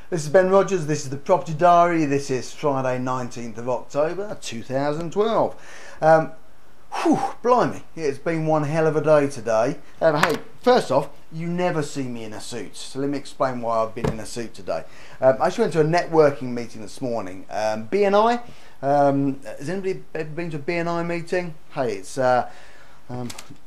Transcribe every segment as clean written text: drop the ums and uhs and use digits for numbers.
This is Ben Rogers, this is the Property Diary, this is Friday 19th of October 2012. Blimey, it's been one hell of a day today. Hey, first off, you never see me in a suit, so let me explain why I've been in a suit today. I actually went to a networking meeting this morning. BNI, has anybody ever been to a BNI meeting? Hey, it's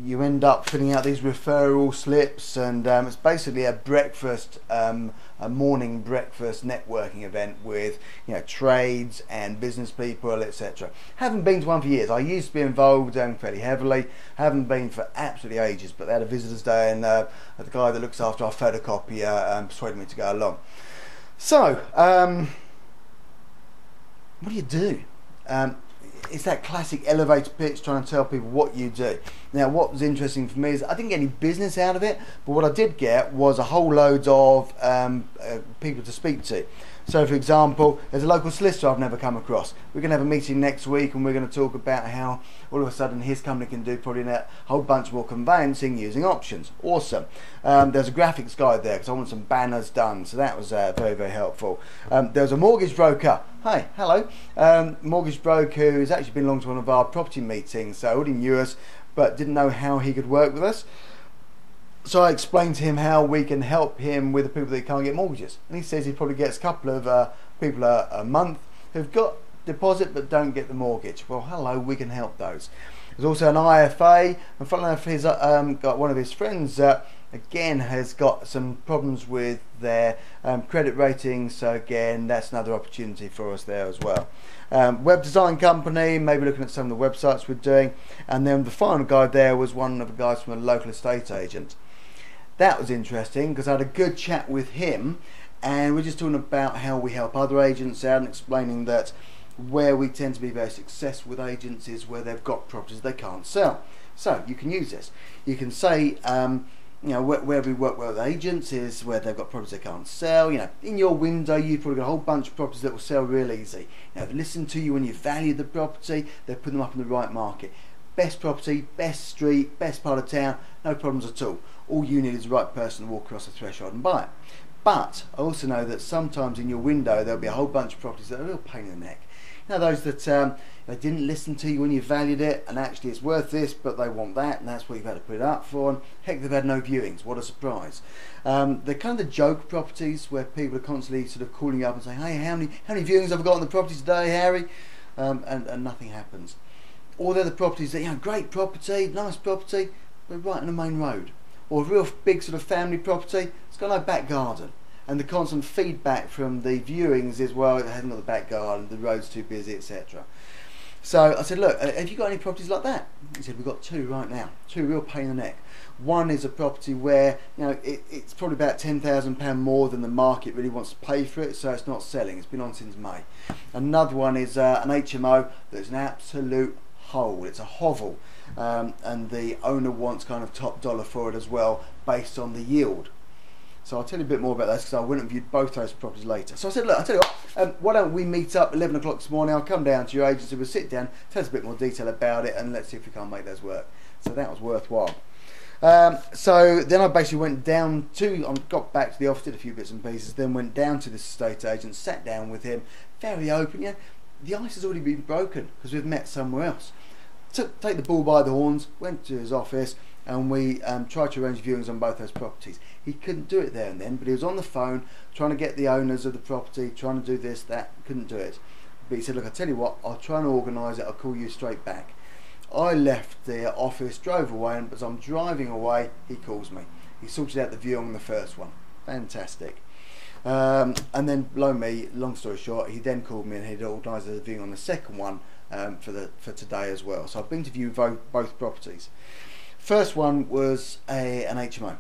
you end up filling out these referral slips, and it's basically a breakfast, a morning breakfast networking event with trades and business people, etc. Haven't been to one for years. I used to be involved fairly heavily. Haven't been for absolutely ages, but they had a visitors day, and the guy that looks after our photocopier persuaded me to go along. So what do you do? It's that classic elevator pitch trying to tell people what you do. Now, what was interesting for me is I didn't get any business out of it, but what I did get was a whole load of people to speak to. So, for example, there's a local solicitor I've never come across. We're going to have a meeting next week, and we're going to talk about how all of a sudden his company can do probably a whole bunch more conveyancing using options. Awesome. There's a graphics guy there because I want some banners done, so that was very, very helpful. There's a mortgage broker. Hi, hello. Mortgage broker who's actually been along to one of our property meetings, so already knew us, but didn't know how he could work with us. So I explained to him how we can help him with the people that can't get mortgages. And he says he probably gets a couple of people a month who've got deposit but don't get the mortgage. Well, hello, we can help those. There's also an IFA, and funnily enough, he's got one of his friends again has got some problems with their credit rating, so again that's another opportunity for us there as well. Web design company, maybe looking at some of the websites we're doing, and then the final guy there was one of the guys from a local estate agent. That was interesting because I had a good chat with him, and we're just talking about how we help other agents out and explaining that where we tend to be very successful with agents is where they've got properties they can't sell. So you can use this. You can say where we work well with agents is where they've got properties they can't sell. In your window you've probably got a whole bunch of properties that will sell real easy. They listen to you when you value the property, they put them up in the right market. Best property, best street, best part of town, no problems at all. All you need is the right person to walk across the threshold and buy it. But I also know that sometimes in your window there'll be a whole bunch of properties that are a real pain in the neck. Those that they didn't listen to you when you valued it, and actually it's worth this, but they want that, and that's what you've had to put it up for, and heck, they've had no viewings. What a surprise. They're kind of the joke properties where people are constantly sort of calling you up and saying, hey, how many viewings have I got on the property today, Harry? And nothing happens. Or they're the properties that, great property, nice property, but right on the main road. Or a real big sort of family property, it's got no back garden. And the constant feedback from the viewings is, well, it hasn't got the back garden, the road's too busy, etc. So I said, look, have you got any properties like that? He said, we've got two right now, two real pain in the neck. One is a property where it's probably about £10,000 more than the market really wants to pay for it, so it's not selling. It's been on since May. Another one is an HMO that's an absolute hole. It's a hovel, and the owner wants kind of top dollar for it as well, based on the yield. So I'll tell you a bit more about those because I went and viewed both those properties later. So I said, look, I'll tell you what, why don't we meet up 11 o'clock this morning, I'll come down to your agency, we'll sit down, tell us a bit more detail about it, and let's see if we can't make those work. So that was worthwhile. So then I basically went down to, I got back to the office, did a few bits and pieces, then went down to this estate agent, sat down with him, very open. The ice has already been broken because we've met somewhere else. Take the bull by the horns, went to his office, and we tried to arrange viewings on both those properties. He couldn't do it there and then, but he was on the phone trying to get the owners of the property, trying to do this, that, couldn't do it. But he said, look, I'll tell you what, I'll try and organise it, I'll call you straight back. I left the office, drove away, and as I'm driving away, he calls me. He sorted out the viewing on the first one. Fantastic. And then, below me, long story short, he then called me and he'd organised the viewing on the second one for today as well. So I've been to view both properties. First one was an HMO.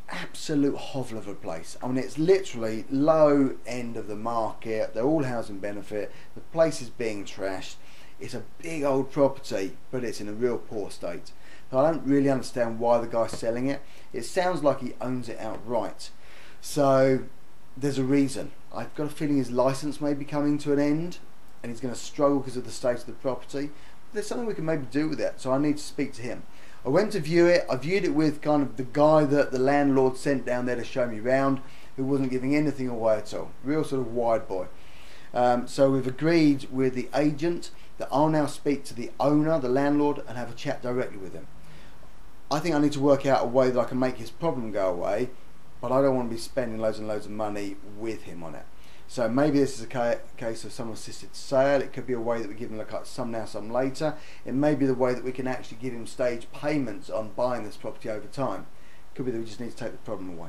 Absolute hovel of a place. I mean, it's literally low end of the market. They're all housing benefit. The place is being trashed. It's a big old property, but it's in a real poor state. So I don't really understand why the guy's selling it. It sounds like he owns it outright. So there's a reason. I've got a feeling his license may be coming to an end, and he's going to struggle because of the state of the property. There's something we can maybe do with it, so I need to speak to him. I went to view it. I viewed it with kind of the guy that the landlord sent down there to show me round, who wasn't giving anything away at all. Real sort of wide boy. So we've agreed with the agent that I'll now speak to the owner, the landlord, and have a chat directly with him. I think I need to work out a way that I can make his problem go away, but I don't want to be spending loads and loads of money with him on it. So maybe this is a case of some assisted sale. It could be a way that we give him like some now, some later. It may be the way that we can actually give him stage payments on buying this property over time. It could be that we just need to take the problem away.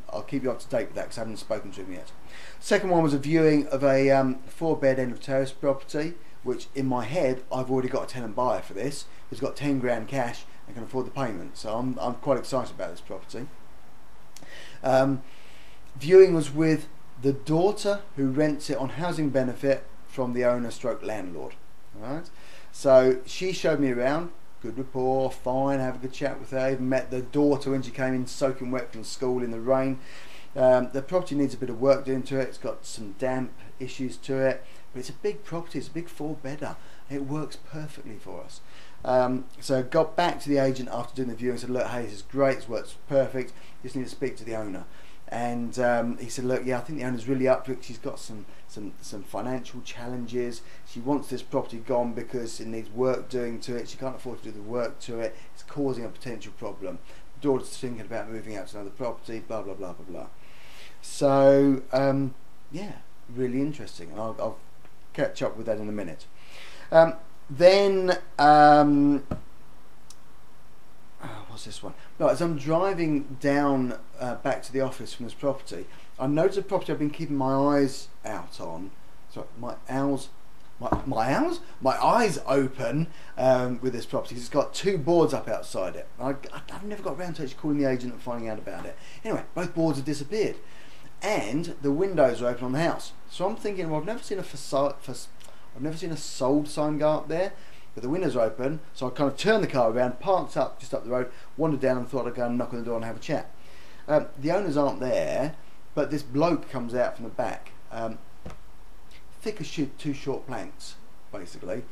I'll keep you up to date with that because I haven't spoken to him yet. Second one was a viewing of a 4-bed end of terrace property, which in my head I've already got a tenant buyer for this. He's got 10 grand cash and can afford the payment, so I'm quite excited about this property. Viewing was with the daughter who rents it on housing benefit from the owner stroke landlord. Alright, so she showed me around. Good rapport, fine, have a good chat with her. Even met the daughter when she came in soaking wet from school in the rain. The property needs a bit of work doing to it. It's got some damp issues to it, but it's a big property. It's a big 4-bedder. It works perfectly for us. So got back to the agent after doing the viewing and said, look, hey, this is great, it works perfect, just need to speak to the owner. And he said, look, yeah, I think the owner's really up for it. She's got some financial challenges. She wants this property gone because it needs work doing to it. She can't afford to do the work to it. It's causing a potential problem. The daughter's thinking about moving out to another property, blah, blah, blah, blah, blah. So, yeah, really interesting. And I'll catch up with that in a minute. What's this one? No, as I'm driving down back to the office from this property, I noticed a property I've been keeping my eyes out on. Sorry, my eyes open with this property because it's got 2 boards up outside it. I've never got around to actually calling the agent and finding out about it. Anyway, both boards have disappeared, and the windows are open on the house. So I'm thinking, well, I've never seen a sold sign go up there. But the windows are open, so I kind of turned the car around, parked up just up the road, wandered down and thought I'd go and knock on the door and have a chat. The owners aren't there, but this bloke comes out from the back, thick as 2 short planks, basically,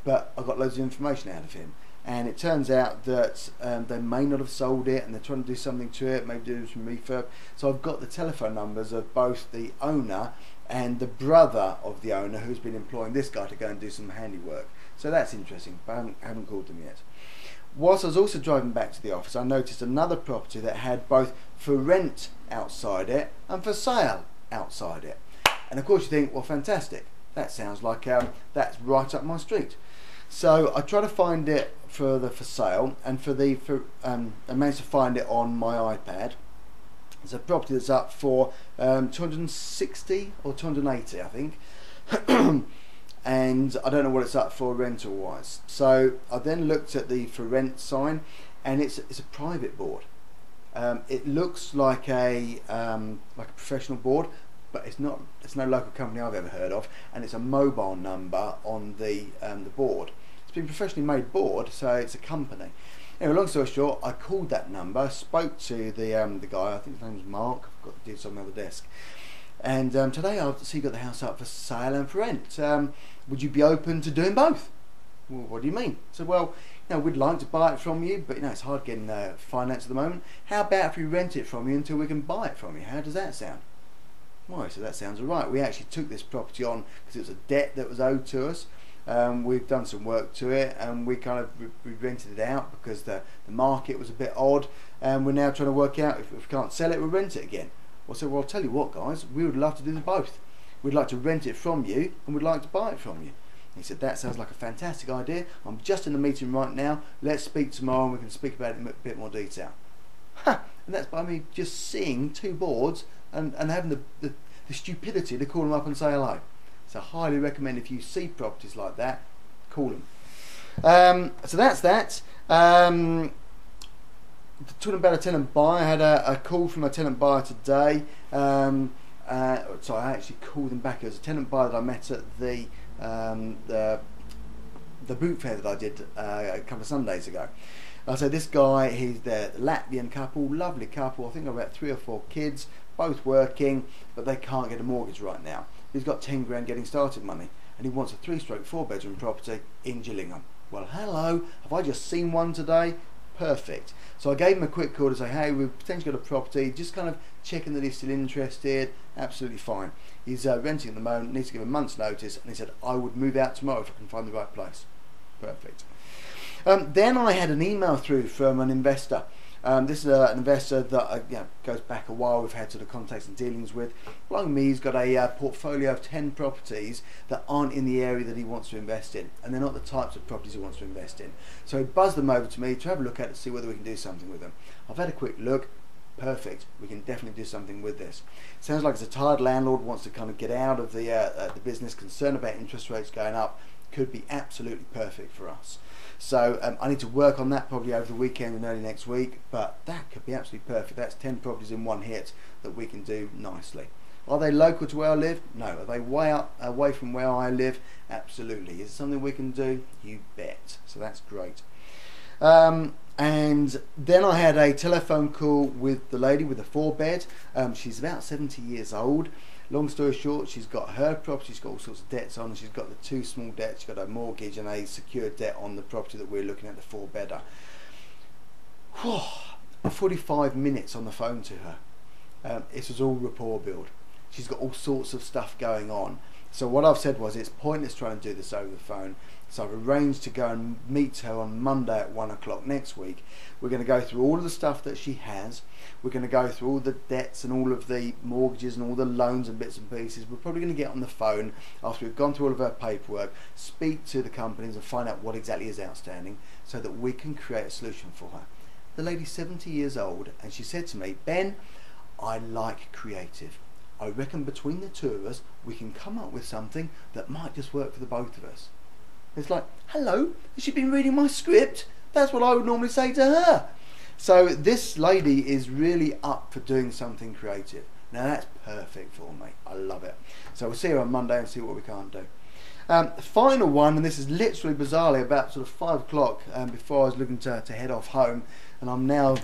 but I got loads of information out of him. And it turns out that they may not have sold it and they're trying to do something to it, maybe do some refurb. So I've got the telephone numbers of both the owner and the brother of the owner who's been employing this guy to go and do some handiwork. So that's interesting, but I haven't called them yet. Whilst I was also driving back to the office, I noticed another property that had both for rent outside it and for sale outside it. And of course you think, well, fantastic, that sounds like that's right up my street. So I tried to find it for sale, and I managed to find it on my iPad. It's a property that's up for 260 or 280, I think. And I don't know what it's up for rental wise. So I then looked at the for rent sign, and it's a private board. It looks like a professional board, but it's not. It's no local company I've ever heard of, and it's a mobile number on the board. It's been professionally made board, so it's a company. Anyway, long story short, I called that number, spoke to the guy. I think his name was Mark. I've got the deeds on the other desk. And today I see you got the house up for sale and for rent. Would you be open to doing both? Well, what do you mean? I said, well, we'd like to buy it from you, but it's hard getting finance at the moment. How about if we rent it from you until we can buy it from you? How does that sound? Well, so that sounds alright. We actually took this property on because it was a debt that was owed to us. We've done some work to it, and we rented it out because the market was a bit odd, and we're now trying to work out if we can't sell it, we'll rent it again. Well, so, well, I'll tell you what, guys, we would love to do both. We'd like to rent it from you, and we'd like to buy it from you. And he said, that sounds like a fantastic idea. I'm just in a meeting right now. Let's speak tomorrow, and we can speak about it in a bit more detail. And that's by me just seeing 2 boards and having the stupidity to call them up and say hello. So I highly recommend, if you see properties like that, call them. So that's that. Talking about a tenant buyer, I had a call from a tenant buyer today. So I actually called them back. It was a tenant buyer that I met at the boot fair that I did a couple of Sundays ago. So this guy, he's the Latvian couple, lovely couple. I think about 3 or 4 kids, both working, but they can't get a mortgage right now. He's got 10 grand getting started money, and he wants a 3-4 bedroom property in Gillingham. Well, hello, have I just seen one today? Perfect. So I gave him a quick call to say, hey, we've potentially got a property, just kind of checking that he's still interested. Absolutely fine. He's renting at the moment, needs to give a month's notice, and he said, I would move out tomorrow if I can find the right place. Perfect. Then I had an email through from an investor. This is an investor that goes back a while. We've had sort of contacts and dealings with. Like me, he's got a portfolio of 10 properties that aren't in the area that he wants to invest in, and they're not the types of properties he wants to invest in. So he buzzed them over to me to have a look at it, to see whether we can do something with them. I've had a quick look. Perfect. We can definitely do something with this. Sounds like it's a tired landlord, wants to kind of get out of the business, concerned about interest rates going up. Could be absolutely perfect for us. So I need to work on that probably over the weekend and early next week, but that could be absolutely perfect. That's 10 properties in one hit that we can do nicely. Are they local to where I live? No. Are they way up away from where I live? Absolutely. Is it something we can do? You bet. So that's great. And then I had a telephone call with the lady with the 4-bed. She's about 70 years old. Long story short, she's got her property, she's got all sorts of debts on, she's got the 2 small debts, she's got a mortgage and a secured debt on the property that we're looking at, the 4-bedder. 45 minutes on the phone to her. It was all rapport build. She's got all sorts of stuff going on. So what I've said was, it's pointless trying to do this over the phone. So I've arranged to go and meet her on Monday at 1 o'clock next week. We're going to go through all of the stuff that she has. We're going to go through all the debts and all of the mortgages and all the loans and bits and pieces. We're probably going to get on the phone after we've gone through all of her paperwork, speak to the companies and find out what exactly is outstanding so that we can create a solution for her. The lady's 70 years old and she said to me, Ben, I like creative. I reckon between the two of us we can come up with something that might just work for the both of us. It's like, hello, has she been reading my script? That's what I would normally say to her. So this lady is really up for doing something creative. Now that's perfect for me. I love it. So we'll see her on Monday and see what we can't do. The final one, and this is literally bizarrely about sort of 5 o'clock before I was looking to head off home, and I'm now,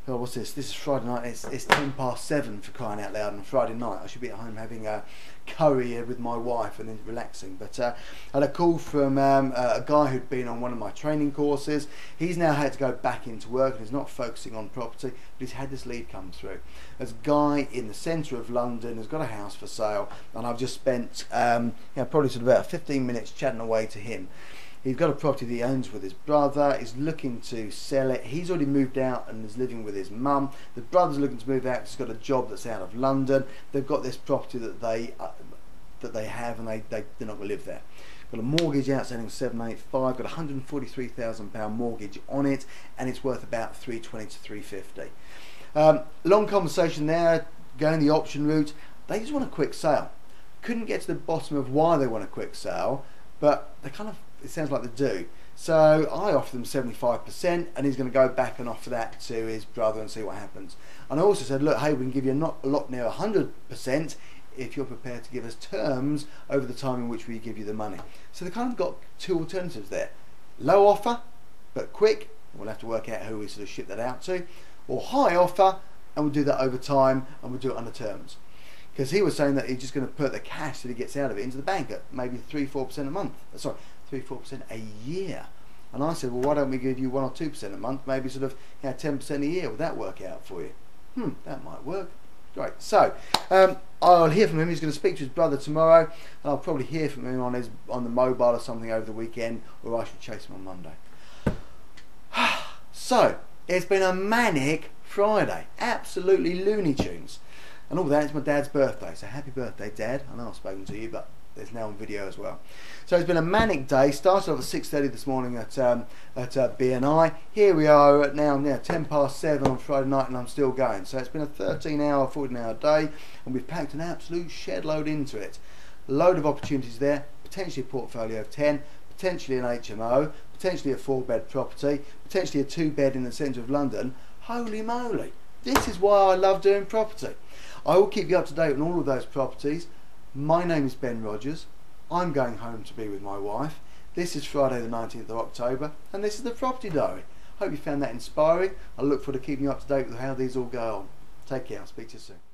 oh, what's this? This is Friday night. It's 10 past 7 for crying out loud on Friday night. I should be at home having a curry with my wife and then relaxing. But I had a call from a guy who'd been on one of my training courses. He's now had to go back into work and he's not focusing on property, but he's had this lead come through. There's a guy in the centre of London who's got a house for sale, and I've just spent probably sort of about 15 minutes chatting away to him. He's got a property that he owns with his brother. He's looking to sell it. He's already moved out and is living with his mum. The brother's looking to move out. He's got a job that's out of London. They've got this property that they have, and they're not going to live there. Got a mortgage outstanding of 785. Got a £143,000 mortgage on it, and it's worth about 320 to 350. Long conversation there, going the option route. They just want a quick sale. Couldn't get to the bottom of why they want a quick sale, but they kind of, it sounds like they do. So I offer them 75%, and he's going to go back and offer that to his brother and see what happens. And I also said, look, hey, we can give you a lot near 100% if you're prepared to give us terms over the time in which we give you the money. So they kind of got 2 alternatives there. Low offer, but quick. We'll have to work out who we sort of ship that out to. Or high offer, and we'll do that over time, and we'll do it under terms. Because he was saying that he's just going to put the cash that he gets out of it into the bank at maybe 3-4% a month. Sorry, 3-4% a year. And I said, well, why don't we give you 1 or 2% a month, maybe sort of 10% a year? Would that work out for you? That might work. Great. So I'll hear from him. He's going to speak to his brother tomorrow, and I'll probably hear from him on the mobile or something over the weekend, or I should chase him on Monday. So it's been a manic Friday, absolutely Looney Tunes. And all that, it's my dad's birthday, so happy birthday, Dad. I know I've spoken to you, but there's now on video as well. So it's been a manic day. Started off at 6:30 this morning at BNI. Here we are at now 10 past 7 on Friday night, and I'm still going. So it's been a 13-hour, 14-hour day, and we've packed an absolute shed load into it. A load of opportunities there, potentially a portfolio of 10, potentially an HMO, potentially a 4-bed property, potentially a 2-bed in the centre of London. Holy moly, this is why I love doing property. I will keep you up to date on all of those properties. My name is Ben Rogers. I'm going home to be with my wife. This is Friday the 19th of October, and this is the Property Diary. Hope you found that inspiring. I look forward to keeping you up to date with how these all go on. Take care. I'll speak to you soon.